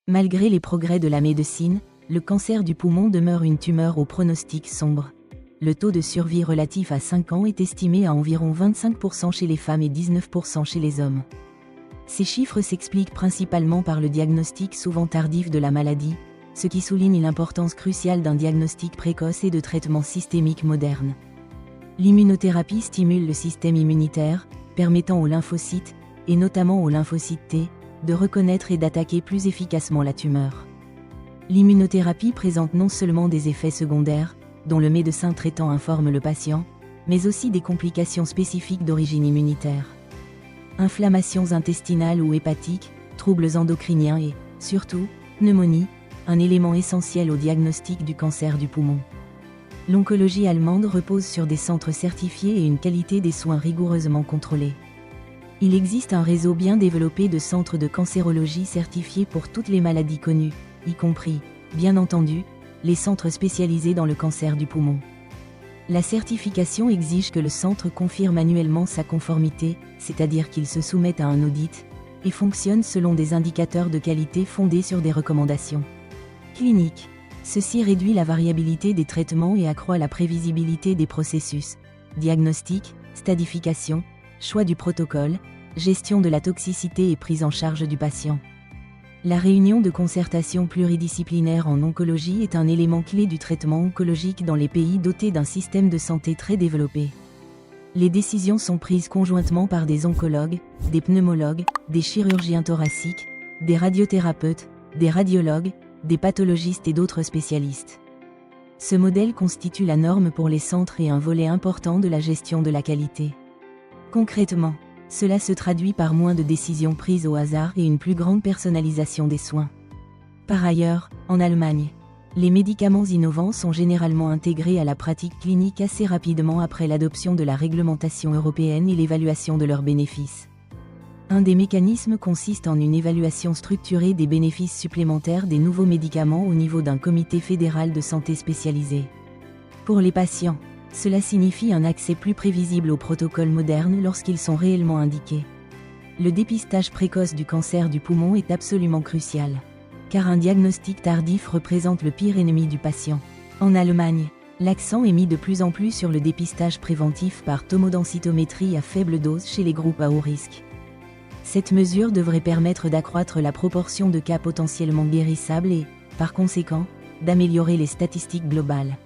Malgré les progrès de la médecine, le cancer du poumon demeure une tumeur au pronostic sombre. Le taux de survie relatif à 5 ans est estimé à environ 25% chez les femmes et 19% chez les hommes. Ces chiffres s'expliquent principalement par le diagnostic souvent tardif de la maladie, ce qui souligne l'importance cruciale d'un diagnostic précoce et de traitements systémiques modernes. L'immunothérapie stimule le système immunitaire, permettant aux lymphocytes, et notamment aux lymphocytes T, de reconnaître et d'attaquer plus efficacement la tumeur. L'immunothérapie présente non seulement des effets secondaires, dont le médecin traitant informe le patient, mais aussi des complications spécifiques d'origine immunitaire. Inflammations intestinales ou hépatiques, troubles endocriniens et, surtout, pneumonie, un élément essentiel au diagnostic du cancer du poumon. L'oncologie allemande repose sur des centres certifiés et une qualité des soins rigoureusement contrôlée. Il existe un réseau bien développé de centres de cancérologie certifiés pour toutes les maladies connues, y compris, bien entendu, les centres spécialisés dans le cancer du poumon. La certification exige que le centre confirme annuellement sa conformité, c'est-à-dire qu'il se soumette à un audit, et fonctionne selon des indicateurs de qualité fondés sur des recommandations cliniques. Ceci réduit la variabilité des traitements et accroît la prévisibilité des processus, diagnostic, stadification, choix du protocole, gestion de la toxicité et prise en charge du patient. La réunion de concertation pluridisciplinaire en oncologie est un élément clé du traitement oncologique dans les pays dotés d'un système de santé très développé. Les décisions sont prises conjointement par des oncologues, des pneumologues, des chirurgiens thoraciques, des radiothérapeutes, des radiologues, des pathologistes et d'autres spécialistes. Ce modèle constitue la norme pour les centres et un volet important de la gestion de la qualité. Concrètement, cela se traduit par moins de décisions prises au hasard et une plus grande personnalisation des soins. Par ailleurs, en Allemagne, les médicaments innovants sont généralement intégrés à la pratique clinique assez rapidement après l'adoption de la réglementation européenne et l'évaluation de leurs bénéfices. Un des mécanismes consiste en une évaluation structurée des bénéfices supplémentaires des nouveaux médicaments au niveau d'un comité fédéral de santé spécialisé. Pour les patients, cela signifie un accès plus prévisible aux protocoles modernes lorsqu'ils sont réellement indiqués. Le dépistage précoce du cancer du poumon est absolument crucial, car un diagnostic tardif représente le pire ennemi du patient. En Allemagne, l'accent est mis de plus en plus sur le dépistage préventif par tomodensitométrie à faible dose chez les groupes à haut risque. Cette mesure devrait permettre d'accroître la proportion de cas potentiellement guérissables et, par conséquent, d'améliorer les statistiques globales.